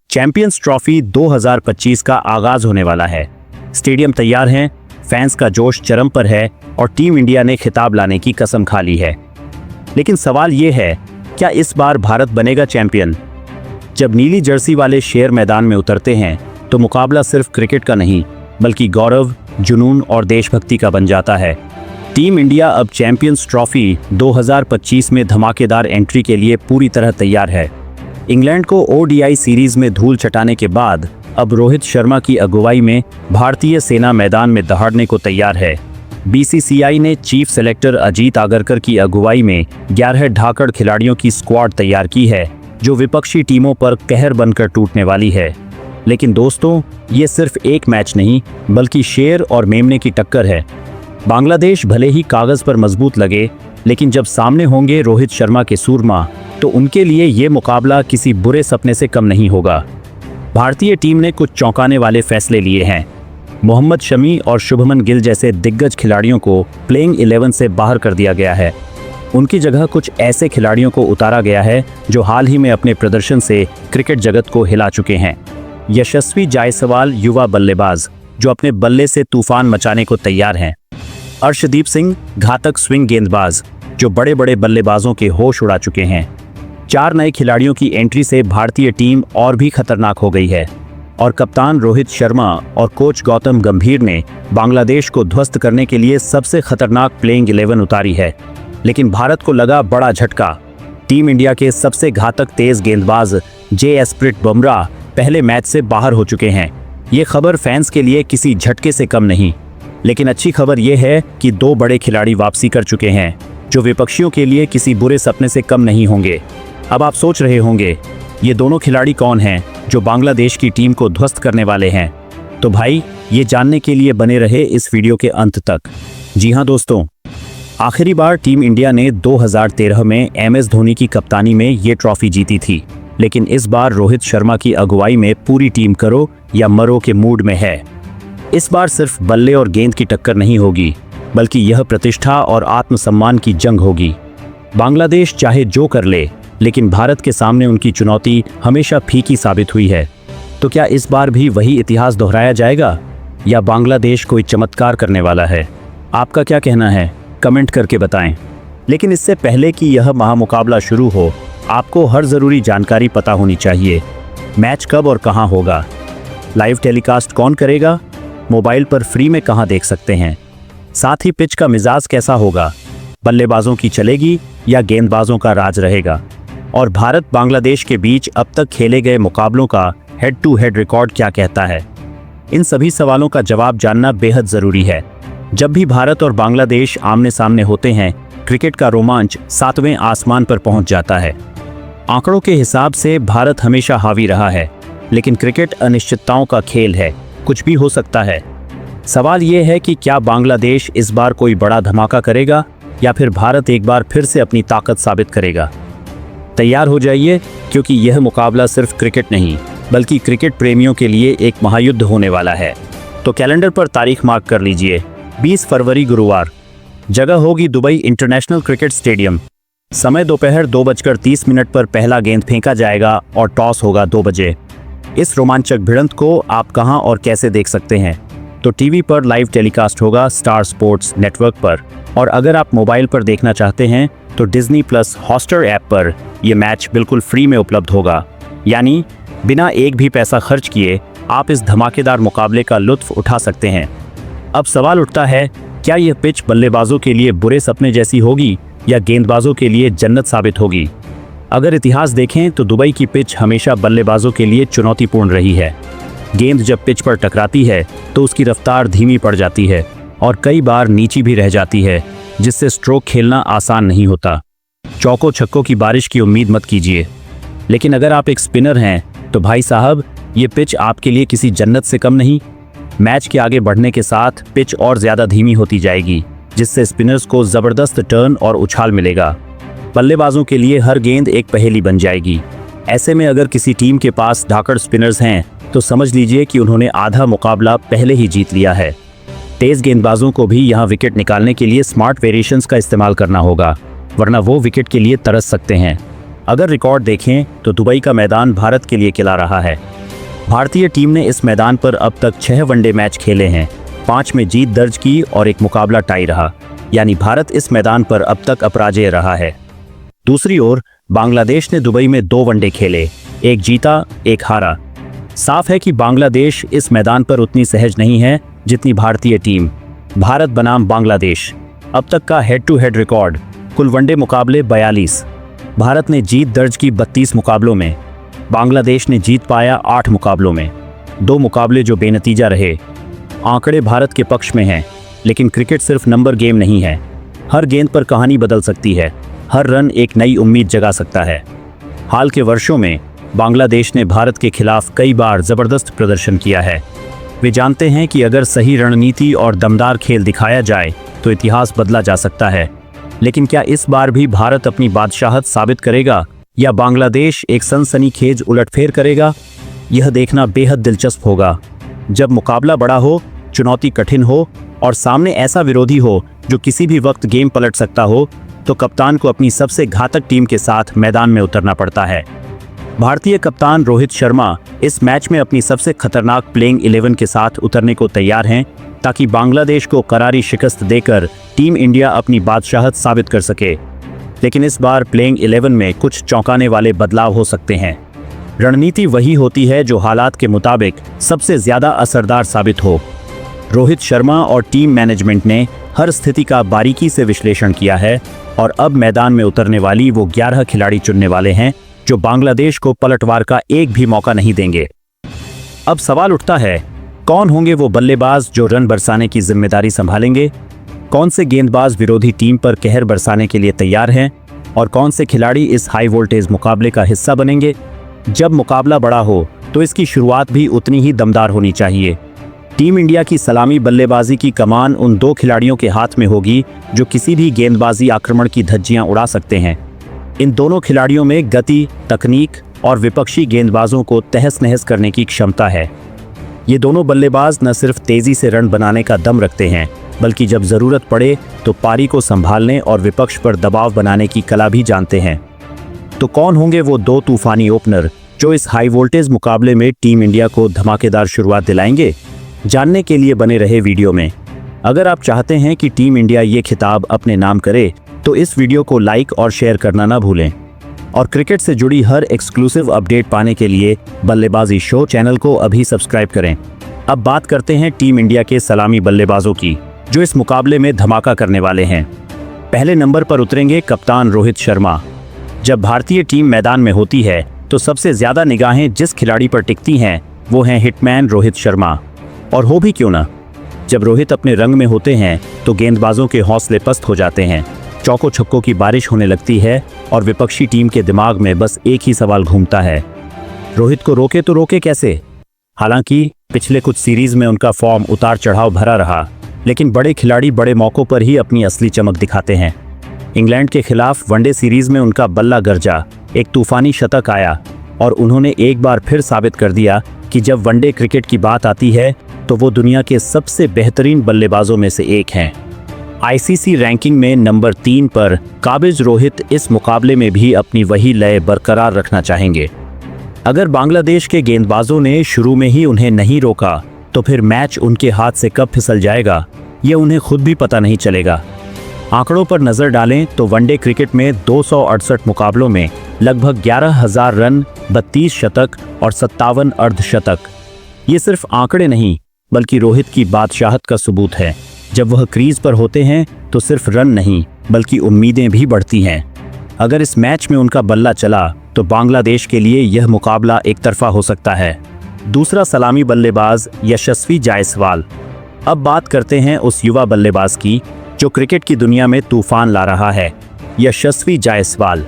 Champions trophy 2025 का आगाज होने वाला है। स्टेडियम तैयार हैं, फैंस का जोश चरम पर है और टीम इंडिया ने खिताब लाने की कसम खा ली है। लेकिन सवाल ये है, क्या इस बार भारत बनेगा चैंपियन? जब नीली जर्सी वाले शेर मैदान में उतरते हैं तो मुकाबला सिर्फ क्रिकेट का नहीं बल्कि गौरव, जुनून और देशभक्ति का बन जाता है। टीम इंडिया अब चैंपियंस ट्रॉफी 2025 में धमाकेदार एंट्री के लिए पूरी तरह तैयार है। इंग्लैंड को ओडीआई सीरीज में धूल चटाने के बाद अब रोहित शर्मा की अगुवाई में भारतीय सेना मैदान में दहाड़ने को तैयार है। बीसीसीआई ने चीफ सेलेक्टर अजीत आगरकर की अगुवाई में 11 धाकड़ खिलाड़ियों की स्क्वाड तैयार की है, जो विपक्षी टीमों पर कहर बनकर टूटने वाली है। लेकिन दोस्तों, ये सिर्फ एक मैच नहीं बल्कि शेर और मेमने की टक्कर है। बांग्लादेश भले ही कागज पर मजबूत लगे, लेकिन जब सामने होंगे रोहित शर्मा के सूरमा, तो उनके लिए ये मुकाबला किसी बुरे सपने से कम नहीं होगा। भारतीय टीम ने कुछ चौंकाने वाले फैसले लिए हैं। मोहम्मद शमी और शुभमन गिल जैसे दिग्गज खिलाड़ियों को प्लेइंग 11 से बाहर कर दिया गया है। उनकी जगह कुछ ऐसे खिलाड़ियों को उतारा गया है जो हाल ही में अपने प्रदर्शन से क्रिकेट जगत को हिला चुके हैं। यशस्वी जायसवाल युवा बल्लेबाज जो अपने बल्ले से तूफान मचाने को तैयार हैं। अर्शदीप सिंह घातक स्विंग गेंदबाज जो बड़े बड़े बल्लेबाजों के होश उड़ा चुके हैं। 4 नए खिलाड़ियों की एंट्री से भारतीय टीम और भी खतरनाक हो गई है और कप्तान रोहित शर्मा और कोच गौतम गंभीर ने बांग्लादेश को ध्वस्त करने के लिए सबसे खतरनाक प्लेइंग 11 उतारी है। लेकिन भारत को लगा बड़ा झटका। टीम इंडिया के सबसे घातक तेज गेंदबाज जसप्रीत बुमराह पहले मैच से बाहर हो चुके हैं। ये खबर फैंस के लिए किसी झटके से कम नहीं। लेकिन अच्छी खबर यह है कि 2 बड़े खिलाड़ी वापसी कर चुके हैं, जो विपक्षियों के लिए किसी बुरे सपने से कम नहीं होंगे। अब आप सोच रहे होंगे, ये दोनों खिलाड़ी कौन हैं जो बांग्लादेश की टीम को ध्वस्त करने वाले हैं? तो भाई, ये जानने के लिए बने रहे इस वीडियो के अंत तक। जी हाँ दोस्तों, आखिरी बार टीम इंडिया ने 2013 में MS धोनी की कप्तानी में ये ट्रॉफी जीती थी। लेकिन इस बार रोहित शर्मा की अगुवाई में पूरी टीम करो या मरो के मूड में है। इस बार सिर्फ बल्ले और गेंद की टक्कर नहीं होगी, बल्कि यह प्रतिष्ठा और आत्मसम्मान की जंग होगी। बांग्लादेश चाहे जो कर ले, लेकिन भारत के सामने उनकी चुनौती हमेशा फीकी साबित हुई है। तो क्या इस बार भी वही इतिहास दोहराया जाएगा या बांग्लादेश कोई चमत्कार करने वाला है? आपका क्या कहना है? कमेंट करके बताएं। लेकिन इससे पहले कि यह महामुकाबला शुरू हो, आपको हर ज़रूरी जानकारी पता होनी चाहिए। मैच कब और कहां होगा? लाइव टेलीकास्ट कौन करेगा? मोबाइल पर फ्री में कहां देख सकते हैं? साथ ही पिच का मिजाज कैसा होगा? बल्लेबाजों की चलेगी या गेंदबाजों का राज रहेगा? और भारत बांग्लादेश के बीच अब तक खेले गए मुकाबलों का हेड टू हेड रिकॉर्ड क्या कहता है? इन सभी सवालों का जवाब जानना बेहद ज़रूरी है। जब भी भारत और बांग्लादेश आमने सामने होते हैं, क्रिकेट का रोमांच 7वें आसमान पर पहुंच जाता है। आंकड़ों के हिसाब से भारत हमेशा हावी रहा है, लेकिन क्रिकेट अनिश्चितताओं का खेल है, कुछ भी हो सकता है। सवाल ये है कि क्या बांग्लादेश इस बार कोई बड़ा धमाका करेगा या फिर भारत एक बार फिर से अपनी ताकत साबित करेगा? तैयार हो जाइए, क्योंकि यह मुकाबला सिर्फ क्रिकेट नहीं बल्कि क्रिकेट प्रेमियों के लिए एक महायुद्ध होने वाला है। तो कैलेंडर पर तारीख मार्क कर लीजिए, 20 फरवरी गुरुवार। जगह होगी दुबई इंटरनेशनल क्रिकेट स्टेडियम। समय दोपहर 2:30 पर पहला गेंद फेंका जाएगा और टॉस होगा 2 बजे। इस रोमांचक भिड़ंत को आप कहां और कैसे देख सकते हैं? तो टीवी पर लाइव टेलीकास्ट होगा स्टार स्पोर्ट्स नेटवर्क पर, और अगर आप मोबाइल पर देखना चाहते हैं तो डिज्नी प्लस हॉटस्टार ऐप पर यह मैच बिल्कुल फ्री में उपलब्ध होगा। यानी बिना एक भी पैसा खर्च किए आप इस धमाकेदार मुकाबले का लुत्फ उठा सकते हैं। अब सवाल उठता है, क्या यह पिच बल्लेबाजों के लिए बुरे सपने जैसी होगी या गेंदबाजों के लिए जन्नत साबित होगी? अगर इतिहास देखें तो दुबई की पिच हमेशा बल्लेबाजों के लिए चुनौतीपूर्ण रही है। गेंद जब पिच पर टकराती है तो उसकी रफ्तार धीमी पड़ जाती है और कई बार नीची भी रह जाती है, जिससे स्ट्रोक खेलना आसान नहीं होता। चौकों छक्कों की बारिश की उम्मीद मत कीजिए। लेकिन अगर आप एक स्पिनर हैं तो भाई साहब, ये पिच आपके लिए किसी जन्नत से कम नहीं। मैच के आगे बढ़ने के साथ पिच और ज़्यादा धीमी होती जाएगी, जिससे स्पिनर्स को ज़बरदस्त टर्न और उछाल मिलेगा। बल्लेबाजों के लिए हर गेंद एक पहेली बन जाएगी। ऐसे में अगर किसी टीम के पास धाकड़ स्पिनर्स हैं तो समझ लीजिए कि उन्होंने आधा मुकाबला पहले ही जीत लिया है। तेज गेंदबाजों को भी यहाँ विकेट निकालने के लिए स्मार्ट वेरिएशंस का इस्तेमाल करना होगा, वरना वो विकेट के लिए तरस सकते हैं। अगर रिकॉर्ड देखें तो दुबई का मैदान भारत के लिए खिला रहा है। भारतीय टीम ने इस मैदान पर अब तक 6 वनडे मैच खेले हैं, 5 में जीत दर्ज की और एक मुकाबला टाई रहा, यानी भारत इस मैदान पर अब तक अपराजेय रहा है। दूसरी ओर बांग्लादेश ने दुबई में 2 वनडे खेले, एक जीता एक हारा। साफ है कि बांग्लादेश इस मैदान पर उतनी सहज नहीं है जितनी भारतीय टीम। भारत बनाम बांग्लादेश अब तक का हेड टू हेड रिकॉर्ड, कुल वनडे मुकाबले 42। भारत ने जीत दर्ज की 32 मुकाबलों में, बांग्लादेश ने जीत पाया 8 मुकाबलों में, 2 मुकाबले जो बेनतीजा रहे। आंकड़े भारत के पक्ष में हैं, लेकिन क्रिकेट सिर्फ नंबर गेम नहीं है। हर गेंद पर कहानी बदल सकती है, हर रन एक नई उम्मीद जगा सकता है। हाल के वर्षों में बांग्लादेश ने भारत के खिलाफ कई बार जबरदस्त प्रदर्शन किया है। वे जानते हैं कि अगर सही रणनीति और दमदार खेल दिखाया जाए तो इतिहास बदला जा सकता है। लेकिन क्या इस बार भी भारत अपनी बादशाहत साबित करेगा या बांग्लादेश एक सनसनीखेज उलटफेर करेगा? यह देखना बेहद दिलचस्प होगा। जब मुकाबला बड़ा हो, चुनौती कठिन हो और सामने ऐसा विरोधी हो जो किसी भी वक्त गेम पलट सकता हो, तो कप्तान को अपनी सबसे घातक टीम के साथ मैदान में उतरना पड़ता है। भारतीय कप्तान रोहित शर्मा इस मैच में अपनी सबसे खतरनाक प्लेइंग 11 के साथ उतरने को तैयार हैं, ताकि बांग्लादेश को करारी शिकस्त देकर टीम इंडिया अपनी बादशाहत साबित कर सके। लेकिन इस बार प्लेइंग 11 में कुछ चौंकाने वाले बदलाव हो सकते हैं। रणनीति वही होती है जो हालात के मुताबिक सबसे ज्यादा असरदार साबित हो। रोहित शर्मा और टीम मैनेजमेंट ने हर स्थिति का बारीकी से विश्लेषण किया है और अब मैदान में उतरने वाली वो 11 खिलाड़ी चुनने वाले हैं जो बांग्लादेश को पलटवार का एक भी मौका नहीं देंगे। अब सवाल उठता है, कौन होंगे वो बल्लेबाज जो रन बरसाने की जिम्मेदारी संभालेंगे? कौन से गेंदबाज विरोधी टीम पर कहर बरसाने के लिए तैयार हैं और कौन से खिलाड़ी इस हाई वोल्टेज मुकाबले का हिस्सा बनेंगे? जब मुकाबला बड़ा हो तो इसकी शुरुआत भी उतनी ही दमदार होनी चाहिए। टीम इंडिया की सलामी बल्लेबाजी की कमान उन 2 खिलाड़ियों के हाथ में होगी जो किसी भी गेंदबाजी आक्रमण की धज्जियां उड़ा सकते हैं। इन दोनों खिलाड़ियों में गति, तकनीक और विपक्षी गेंदबाजों को तहस नहस करने की क्षमता है। ये दोनों बल्लेबाज न सिर्फ तेजी से रन बनाने का दम रखते हैं, बल्कि जब जरूरत पड़े तो पारी को संभालने और विपक्ष पर दबाव बनाने की कला भी जानते हैं। तो कौन होंगे वो 2 तूफानी ओपनर जो इस हाई वोल्टेज मुकाबले में टीम इंडिया को धमाकेदार शुरुआत दिलाएंगे? जानने के लिए बने रहे वीडियो में। अगर आप चाहते हैं कि टीम इंडिया ये खिताब अपने नाम करे तो इस वीडियो को लाइक और शेयर करना ना भूलें। और क्रिकेट से जुड़ी हर एक्सक्लूसिव अपडेट पाने के लिए बल्लेबाजी शो चैनल को अभी सब्सक्राइब करें। अब बात करते हैं टीम इंडिया के सलामी बल्लेबाजों की जो इस मुकाबले में धमाका करने वाले हैं। पहले नंबर पर उतरेंगे कप्तान रोहित शर्मा। जब भारतीय टीम मैदान में होती है तो सबसे ज्यादा निगाहें जिस खिलाड़ी पर टिकती हैं वो हैं हिटमैन रोहित शर्मा। और हो भी क्यों ना, जब रोहित अपने रंग में होते हैं तो गेंदबाजों के हौसले पस्त हो जाते हैं, चौकों छक्कों की बारिश होने लगती है और विपक्षी टीम के दिमाग में बस एक ही सवाल घूमता है, रोहित को रोके तो रोके कैसे? हालांकि पिछले कुछ सीरीज में उनका फॉर्म उतार चढ़ाव भरा रहा, लेकिन बड़े खिलाड़ी बड़े मौकों पर ही अपनी असली चमक दिखाते हैं। इंग्लैंड के खिलाफ वनडे सीरीज में उनका बल्ला गरजा, एक तूफानी शतक आया और उन्होंने एक बार फिर साबित कर दिया कि जब वनडे क्रिकेट की बात आती है तो वो दुनिया के सबसे बेहतरीन बल्लेबाजों में से एक हैं। आईसीसी रैंकिंग में नंबर 3 पर काबिज रोहित इस मुकाबले में भी अपनी वही लय बरकरार रखना चाहेंगे। अगर बांग्लादेश के गेंदबाजों ने शुरू में ही उन्हें नहीं रोका तो फिर मैच उनके हाथ से कब फिसल जाएगा ये उन्हें खुद भी पता नहीं चलेगा। आंकड़ों पर नजर डालें तो वनडे क्रिकेट में 268 मुकाबलों में लगभग 11,000 रन, 32 शतक और 57 अर्धशतक। ये सिर्फ आंकड़े नहीं बल्कि रोहित की बादशाहत का सबूत है। जब वह क्रीज पर होते हैं तो सिर्फ रन नहीं बल्कि उम्मीदें भी बढ़ती हैं। अगर इस मैच में उनका बल्ला चला तो बांग्लादेश के लिए यह मुकाबला एक तरफा हो सकता है। दूसरा सलामी बल्लेबाज यशस्वी जायसवाल। अब बात करते हैं उस युवा बल्लेबाज की जो क्रिकेट की दुनिया में तूफान ला रहा है। यशस्वी जायसवाल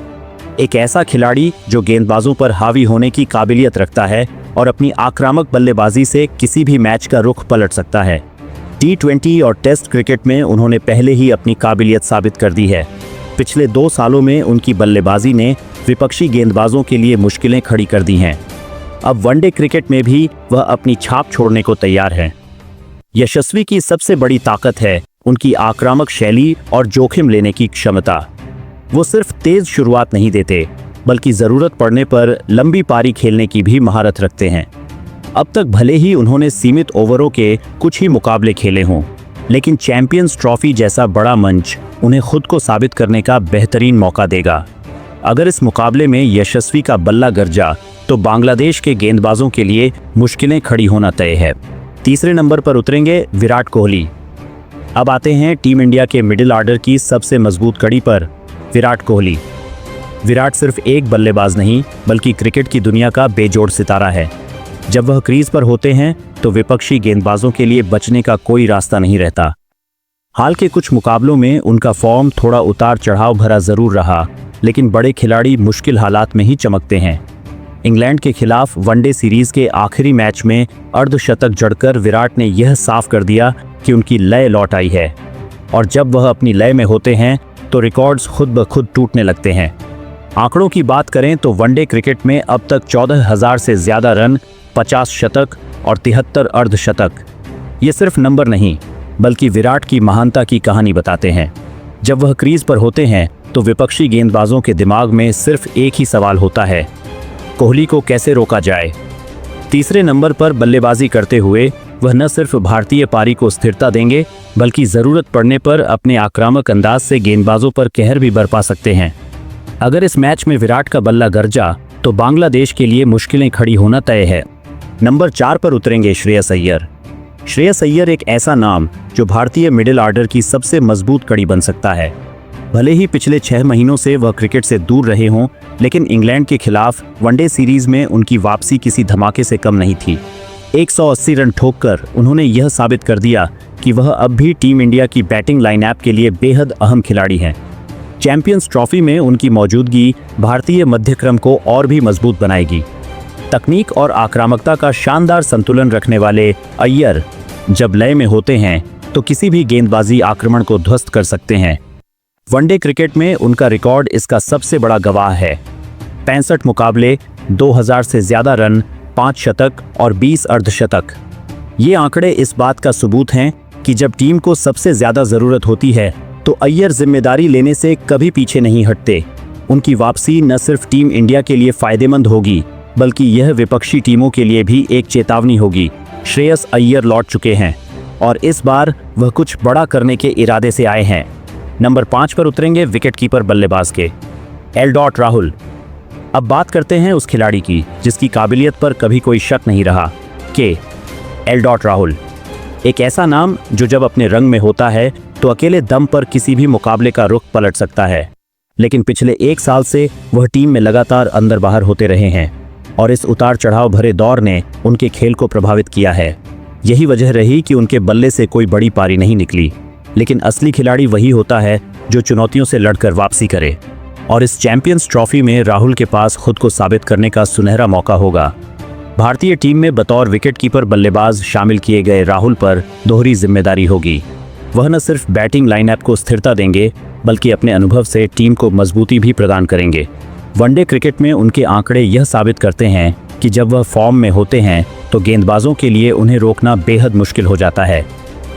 एक ऐसा खिलाड़ी जो गेंदबाजों पर हावी होने की काबिलियत रखता है और अपनी आक्रामक बल्लेबाजी से किसी भी मैच का रुख पलट सकता है। T20 और टेस्ट क्रिकेट में उन्होंने पहले ही अपनी काबिलियत साबित कर दी है। पिछले 2 सालों में उनकी बल्लेबाजी ने विपक्षी गेंदबाजों के लिए मुश्किलें खड़ी कर दी हैं। अब वनडे क्रिकेट में भी वह अपनी छाप छोड़ने को तैयार है। यशस्वी की सबसे बड़ी ताकत है उनकी आक्रामक शैली और जोखिम लेने की क्षमता। वो सिर्फ तेज शुरुआत नहीं देते बल्कि जरूरत पड़ने पर लंबी पारी खेलने की भी महारत रखते हैं। अब तक भले ही उन्होंने सीमित ओवरों के कुछ ही मुकाबले खेले हों, लेकिन चैंपियंस ट्रॉफी जैसा बड़ा मंच उन्हें खुद को साबित करने का बेहतरीन मौका देगा। अगर इस मुकाबले में यशस्वी का बल्ला गरजा तो बांग्लादेश के गेंदबाजों के लिए मुश्किलें खड़ी होना तय है। तीसरे नंबर पर उतरेंगे विराट कोहली। अब आते हैं टीम इंडिया के मिडिल ऑर्डर की सबसे मजबूत कड़ी पर, विराट कोहली। विराट सिर्फ एक बल्लेबाज नहीं बल्कि क्रिकेट की दुनिया का बेजोड़ सितारा है। जब वह क्रीज पर होते हैं तो विपक्षी गेंदबाजों के लिए बचने का कोई रास्ता नहीं रहता। हाल के कुछ मुकाबलों में उनका फॉर्म थोड़ा उतार चढ़ाव भरा जरूर रहा, लेकिन बड़े खिलाड़ी मुश्किल हालात में ही चमकते हैं। इंग्लैंड के खिलाफ वनडे सीरीज के आखिरी मैच में अर्धशतक जड़कर विराट ने यह साफ कर दिया कि उनकी लय लौट आई है, और जब वह अपनी लय में होते हैं तो रिकॉर्ड्स खुद ब खुद टूटने लगते हैं। आंकड़ों की बात करें तो वनडे क्रिकेट में अब तक 14,000 से ज्यादा रन, 50 शतक और 73 अर्धशतक। ये सिर्फ नंबर नहीं बल्कि विराट की महानता की कहानी बताते हैं। जब वह क्रीज पर होते हैं तो विपक्षी गेंदबाजों के दिमाग में सिर्फ एक ही सवाल होता है, कोहली को कैसे रोका जाए। तीसरे नंबर पर बल्लेबाजी करते हुए वह न सिर्फ भारतीय पारी को स्थिरता देंगे बल्कि जरूरत पड़ने पर अपने आक्रामक अंदाज से गेंदबाजों पर कहर भी बरपा सकते हैं। अगर इस मैच में विराट का बल्ला गरजा तो बांग्लादेश के लिए मुश्किलें खड़ी होना तय है। नंबर 4 पर उतरेंगे श्रेयस अय्यर। श्रेयस अय्यर एक ऐसा नाम जो भारतीय मिडिल ऑर्डर की सबसे मजबूत कड़ी बन सकता है। भले ही पिछले 6 महीनों से वह क्रिकेट से दूर रहे हों, लेकिन इंग्लैंड के खिलाफ वनडे सीरीज में उनकी वापसी किसी धमाके से कम नहीं थी। 180 रन ठोककर उन्होंने यह साबित कर दिया कि वह अब भी टीम इंडिया की बैटिंग लाइनअप के लिए बेहद अहम खिलाड़ी हैं। चैंपियंस ट्रॉफी में उनकी मौजूदगी भारतीय मध्यक्रम को और भी मजबूत बनाएगी। तकनीक और आक्रामकता का शानदार संतुलन रखने वाले अय्यर जब लय में होते हैं तो किसी भी गेंदबाजी आक्रमण को ध्वस्त कर सकते हैं। वनडे क्रिकेट में उनका रिकॉर्ड इसका सबसे बड़ा गवाह है। 65 मुकाबले, 2000 से ज्यादा रन, 5 शतक और 20 अर्धशतक। ये आंकड़े इस बात का सबूत हैं कि जब टीम को सबसे ज्यादा जरूरत होती है तो अय्यर जिम्मेदारी लेने से कभी पीछे नहीं हटते। उनकी वापसी न सिर्फ टीम इंडिया के लिए फायदेमंद होगी बल्कि यह विपक्षी टीमों के लिए भी एक चेतावनी होगी। श्रेयस अय्यर लौट चुके हैं और इस बार वह कुछ बड़ा करने के इरादे से आए हैं। नंबर 5 पर उतरेंगे विकेटकीपर बल्लेबाज के, एल. राहुल। अब बात करते हैं उस खिलाड़ी की जिसकी काबिलियत पर कभी कोई शक नहीं रहा, के एल. राहुल। एक ऐसा नाम जो जब अपने रंग में होता है तो अकेले दम पर किसी भी मुकाबले का रुख पलट सकता है, लेकिन पिछले 1 साल से वह टीम में लगातार अंदर बाहर होते रहे हैं और इस उतार चढ़ाव भरे दौर ने उनके खेल को प्रभावित किया है। यही वजह रही कि उनके बल्ले से कोई बड़ी पारी नहीं निकली, लेकिन असली खिलाड़ी वही होता है जो चुनौतियों से लड़कर वापसी करे, और इस चैंपियंस ट्रॉफी में राहुल के पास खुद को साबित करने का सुनहरा मौका होगा। भारतीय टीम में बतौर विकेटकीपर बल्लेबाज शामिल किए गए राहुल पर दोहरी जिम्मेदारी होगी। वह न सिर्फ बैटिंग लाइनअप को स्थिरता देंगे बल्कि अपने अनुभव से टीम को मजबूती भी प्रदान करेंगे। वनडे क्रिकेट में उनके आंकड़े यह साबित करते हैं कि जब वह फॉर्म में होते हैं तो गेंदबाजों के लिए उन्हें रोकना बेहद मुश्किल हो जाता है।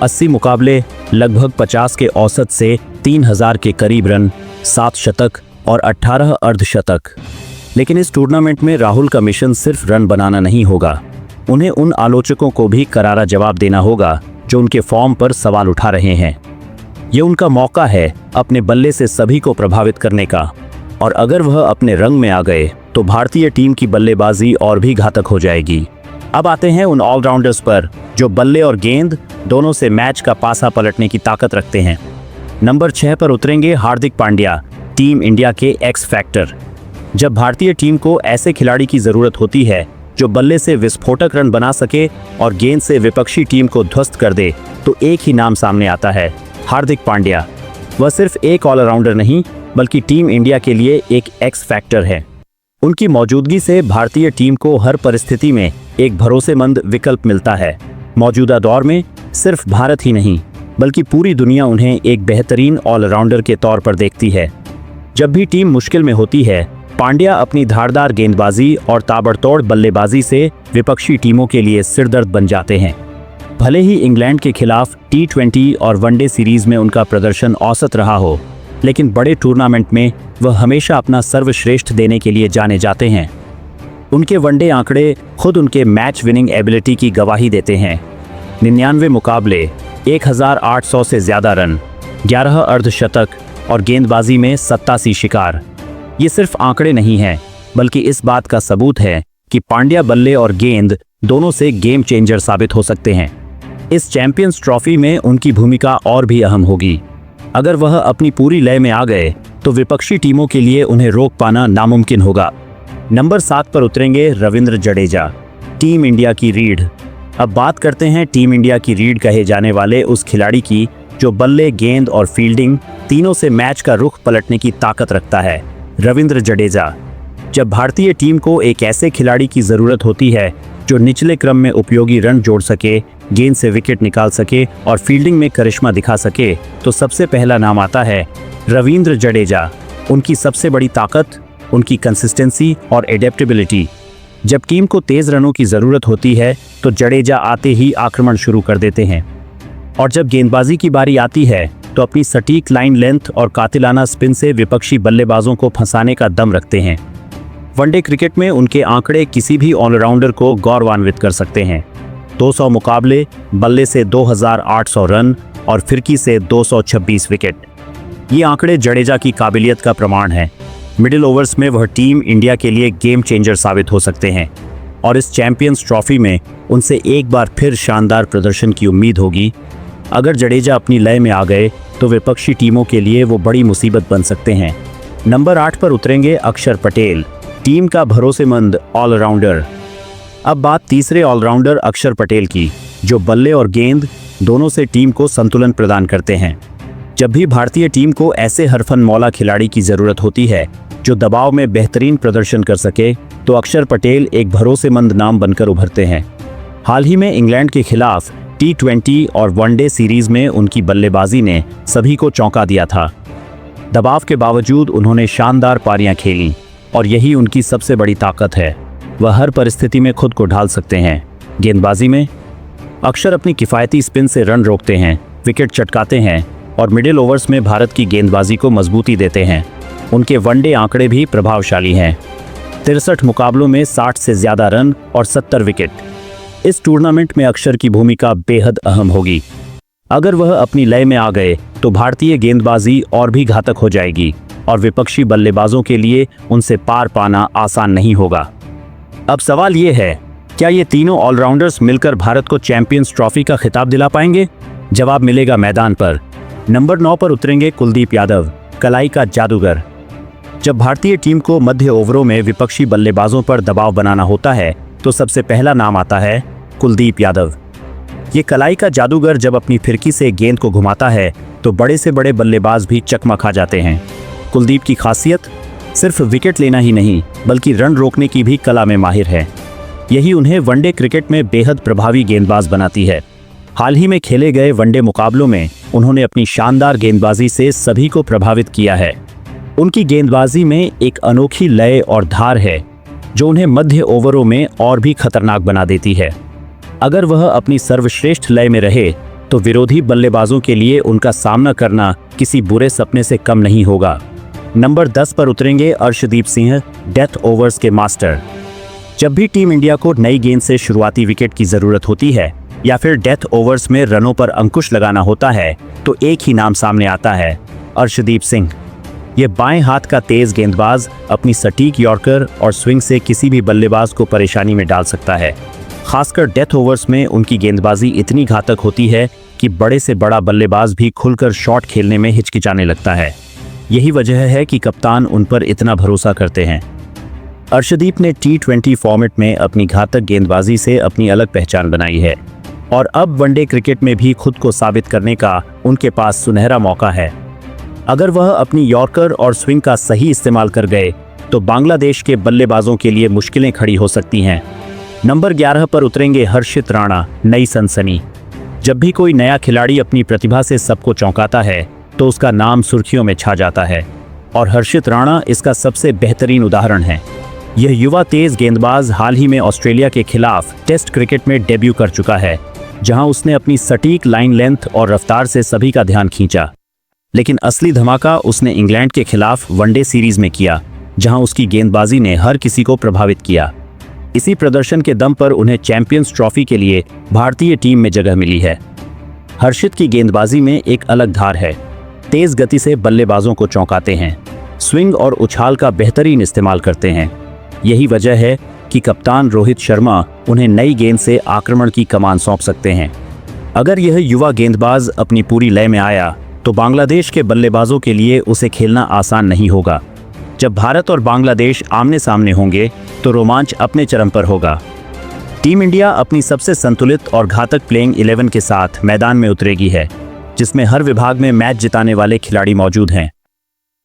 80 मुकाबले, लगभग 50 के औसत से 3000 के करीब रन, 7 शतक और 18 अर्धशतक। लेकिन इस टूर्नामेंट में राहुल का मिशन सिर्फ रन बनाना नहीं होगा, उन्हें उन आलोचकों को भी करारा जवाब देना होगा जो उनके फॉर्म पर सवाल उठा रहे हैं। ये उनका मौका है अपने बल्ले से सभी को प्रभावित करने का, और अगर वह अपने रंग में आ गए तो भारतीय टीम की बल्लेबाजी और भी घातक हो जाएगी। अब आते हैं उन ऑलराउंडर्स पर जो बल्ले और गेंद दोनों से मैच का पासा पलटने की ताकत रखते हैं। नंबर 6 पर उतरेंगे हार्दिक पांड्या, टीम इंडिया के एक्स फैक्टर। जब भारतीय टीम को ऐसे खिलाड़ी की जरूरत होती है जो बल्ले से विस्फोटक रन बना सके और गेंद से विपक्षी टीम को ध्वस्त कर दे, तो एक ही नाम सामने आता है, हार्दिक पांड्या। वह सिर्फ एक ऑलराउंडर नहीं बल्कि टीम इंडिया के लिए एक एक्स फैक्टर है। उनकी मौजूदगी से भारतीय टीम को हर परिस्थिति में एक भरोसेमंद विकल्प मिलता है। मौजूदा दौर में सिर्फ भारत ही नहीं बल्कि पूरी दुनिया उन्हें एक बेहतरीन ऑलराउंडर के तौर पर देखती है। जब भी टीम मुश्किल में होती है, पांड्या अपनी धारदार गेंदबाजी और ताबड़तोड़ बल्लेबाजी से विपक्षी टीमों के लिए सिरदर्द बन जाते हैं। भले ही इंग्लैंड के खिलाफ T20 और वनडे सीरीज में उनका प्रदर्शन औसत रहा हो, लेकिन बड़े टूर्नामेंट में वह हमेशा अपना सर्वश्रेष्ठ देने के लिए जाने जाते हैं। उनके वनडे आंकड़े खुद उनके मैच विनिंग एबिलिटी की गवाही देते हैं। 99 मुकाबले, 1800 से ज्यादा रन, 11 अर्धशतक और गेंदबाजी में 87 शिकार। ये सिर्फ आंकड़े नहीं हैं, बल्कि इस बात का सबूत है कि पांड्या बल्ले और गेंद दोनों से गेम चेंजर साबित हो सकते हैं। इस चैंपियंस ट्रॉफी में उनकी भूमिका और भी अहम होगी। अगर वह अपनी पूरी लय में आ गए तो विपक्षी टीमों के लिए उन्हें रोक पाना नामुमकिन होगा। नंबर 7 पर उतरेंगे रविंद्र जडेजा, टीम इंडिया की रीढ़। अब बात करते हैं टीम इंडिया की रीढ़ कहे जाने वाले उस खिलाड़ी की जो बल्ले, गेंद और फील्डिंग तीनों से मैच का रुख पलटने की ताकत रखता है, रविंद्र जडेजा। जब भारतीय टीम को एक ऐसे खिलाड़ी की ज़रूरत होती है जो निचले क्रम में उपयोगी रन जोड़ सके, गेंद से विकेट निकाल सके और फील्डिंग में करिश्मा दिखा सके, तो सबसे पहला नाम आता है रविंद्र जडेजा। उनकी सबसे बड़ी ताकत उनकी कंसिस्टेंसी और एडेप्टेबिलिटी। जब टीम को तेज रनों की ज़रूरत होती है तो जडेजा आते ही आक्रमण शुरू कर देते हैं, और जब गेंदबाजी की बारी आती है तो अपनी सटीक लाइन लेंथ और कातिलाना स्पिन से विपक्षी बल्लेबाजों को फंसाने का दम रखते हैं। वनडे क्रिकेट में उनके आंकड़े किसी भी ऑलराउंडर को गौरवान्वित कर सकते हैं। 200 मुकाबले, बल्ले से 2800 रन और फिरकी से 226 विकेट। ये आंकड़े जडेजा की काबिलियत का प्रमाण है। मिडिल ओवर्स में वह टीम इंडिया के लिए गेम चेंजर साबित हो सकते हैं, और इस चैंपियंस ट्रॉफी में उनसे एक बार फिर शानदार प्रदर्शन की उम्मीद होगी। अगर जडेजा अपनी लय में आ गए तो विपक्षी टीमों के लिए वो बड़ी मुसीबत बन सकते हैं। नंबर 8 पर उतरेंगे अक्षर पटेल, टीम का भरोसेमंद ऑलराउंडर। अब बात तीसरे ऑलराउंडर अक्षर पटेल की, जो बल्ले और गेंद दोनों से टीम को संतुलन प्रदान करते हैं। जब भी भारतीय टीम को ऐसे हरफनमौला खिलाड़ी की ज़रूरत होती है जो दबाव में बेहतरीन प्रदर्शन कर सके, तो अक्षर पटेल एक भरोसेमंद नाम बनकर उभरते हैं। हाल ही में इंग्लैंड के खिलाफ T20 और वनडे सीरीज में उनकी बल्लेबाजी ने सभी को चौंका दिया था। दबाव के बावजूद उन्होंने शानदार पारियां खेलीं, और यही उनकी सबसे बड़ी ताकत है। वह हर परिस्थिति में खुद को ढाल सकते हैं। गेंदबाजी में अक्षर अपनी किफ़ायती स्पिन से रन रोकते हैं, विकेट चटकाते हैं और मिडिल ओवर्स में भारत की गेंदबाजी को मजबूती देते हैं। उनके वनडे आंकड़े भी प्रभावशाली हैं। 63 मुकाबलों में 60 से ज़्यादा रन और 70 विकेट। इस टूर्नामेंट में अक्षर की भूमिका बेहद अहम होगी। अगर वह अपनी लय में आ गए तो भारतीय गेंदबाजी और भी घातक हो जाएगी, और विपक्षी बल्लेबाजों के लिए उनसे पार पाना आसान नहीं होगा। अब सवाल ये है, क्या ये तीनों ऑलराउंडर्स मिलकर भारत को चैंपियंस ट्रॉफी का खिताब दिला पाएंगे? जवाब मिलेगा मैदान पर। नंबर 9 पर उतरेंगे कुलदीप यादव, कलाई का जादूगर। जब भारतीय टीम को मध्य ओवरों में विपक्षी बल्लेबाजों पर दबाव बनाना होता है तो सबसे पहला नाम आता है कुलदीप यादव। ये कलाई का जादूगर जब अपनी फिरकी से गेंद को घुमाता है तो बड़े से बड़े बल्लेबाज भी चकमा खा जाते हैं। कुलदीप की खासियत सिर्फ विकेट लेना ही नहीं, बल्कि रन रोकने की भी कला में माहिर है। यही उन्हें वनडे क्रिकेट में बेहद प्रभावी गेंदबाज बनाती है। हाल ही में खेले गए वनडे मुकाबलों में उन्होंने अपनी शानदार गेंदबाजी से सभी को प्रभावित किया है। उनकी गेंदबाजी में एक अनोखी लय और धार है जो उन्हें मध्य ओवरों में और भी खतरनाक बना देती है। अगर वह अपनी सर्वश्रेष्ठ लय में रहे तो विरोधी बल्लेबाजों के लिए उनका सामना करना किसी बुरे सपने से कम नहीं होगा। नंबर 10 पर उतरेंगे अर्शदीप सिंह, डेथ ओवर्स के मास्टर। जब भी टीम इंडिया को नई गेंद से शुरुआती विकेट की ज़रूरत होती है या फिर डेथ ओवर्स में रनों पर अंकुश लगाना होता है तो एक ही नाम सामने आता है, अर्शदीप सिंह। ये बाएं हाथ का तेज गेंदबाज अपनी सटीक यॉर्कर और स्विंग से किसी भी बल्लेबाज को परेशानी में डाल सकता है। खासकर डेथ ओवर्स में उनकी गेंदबाजी इतनी घातक होती है कि बड़े से बड़ा बल्लेबाज भी खुलकर शॉट खेलने में हिचकिचाने लगता है। यही वजह है कि कप्तान उन पर इतना भरोसा करते हैं। अर्शदीप ने T20 फॉर्मेट में अपनी घातक गेंदबाजी से अपनी अलग पहचान बनाई है, और अब वनडे क्रिकेट में भी खुद को साबित करने का उनके पास सुनहरा मौका है। अगर वह अपनी यॉर्कर और स्विंग का सही इस्तेमाल कर गए तो बांग्लादेश के बल्लेबाजों के लिए मुश्किलें खड़ी हो सकती हैं। नंबर 11 पर उतरेंगे हर्षित राणा, नई सनसनी। जब भी कोई नया खिलाड़ी अपनी प्रतिभा से सबको चौंकाता है तो उसका नाम सुर्खियों में छा जाता है, और हर्षित राणा इसका सबसे बेहतरीन उदाहरण है। यह युवा तेज गेंदबाज हाल ही में ऑस्ट्रेलिया के खिलाफ टेस्ट क्रिकेट में डेब्यू कर चुका है, जहां उसने अपनी सटीक लाइन लेंथ और रफ्तार से सभी का ध्यान खींचा। लेकिन असली धमाका उसने इंग्लैंड के खिलाफ वनडे सीरीज में किया, जहां उसकी गेंदबाजी ने हर किसी को प्रभावित किया। इसी प्रदर्शन के दम पर उन्हें चैंपियंस ट्रॉफी के लिए भारतीय टीम में जगह मिली है। हर्षित की गेंदबाजी में एक अलग धार है। तेज गति से बल्लेबाजों को चौंकाते हैं, स्विंग और उछाल का बेहतरीन इस्तेमाल करते हैं। यही वजह है कि कप्तान रोहित शर्मा उन्हें नई गेंद से आक्रमण की कमान सौंप सकते हैं। अगर यह युवा गेंदबाज अपनी पूरी लय में आया तो बांग्लादेश के बल्लेबाजों के लिए उसे खेलना आसान नहीं होगा। जब भारत और बांग्लादेश आमने सामने होंगे तो रोमांच अपने चरम पर होगा। टीम इंडिया अपनी सबसे संतुलित और घातक प्लेइंग 11 के साथ मैदान में उतरेगी है, जिसमें हर विभाग में मैच जिताने वाले खिलाड़ी मौजूद हैं।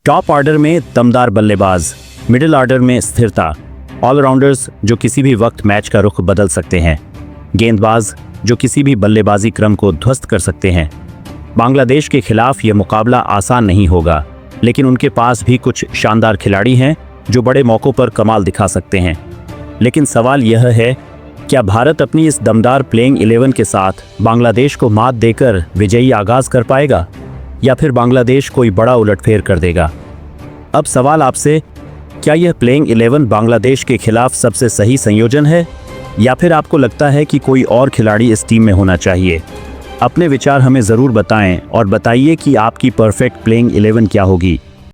टॉप ऑर्डर में दमदार बल्लेबाज, मिडिल ऑर्डर में स्थिरता, ऑलराउंडर्स जो किसी भी वक्त मैच का रुख बदल सकते हैं, गेंदबाज जो किसी भी बल्लेबाजी क्रम को ध्वस्त कर सकते हैं। बांग्लादेश के खिलाफ यह मुकाबला आसान नहीं होगा, लेकिन उनके पास भी कुछ शानदार खिलाड़ी हैं जो बड़े मौक़ों पर कमाल दिखा सकते हैं। लेकिन सवाल यह है, क्या भारत अपनी इस दमदार प्लेइंग 11 के साथ बांग्लादेश को मात देकर विजयी आगाज कर पाएगा, या फिर बांग्लादेश कोई बड़ा उलटफेर कर देगा? अब सवाल आपसे, क्या यह प्लेइंग 11 बांग्लादेश के खिलाफ सबसे सही संयोजन है, या फिर आपको लगता है कि कोई और खिलाड़ी इस टीम में होना चाहिए? अपने विचार हमें ज़रूर बताएं और बताइए कि आपकी परफेक्ट प्लेइंग 11 क्या होगी।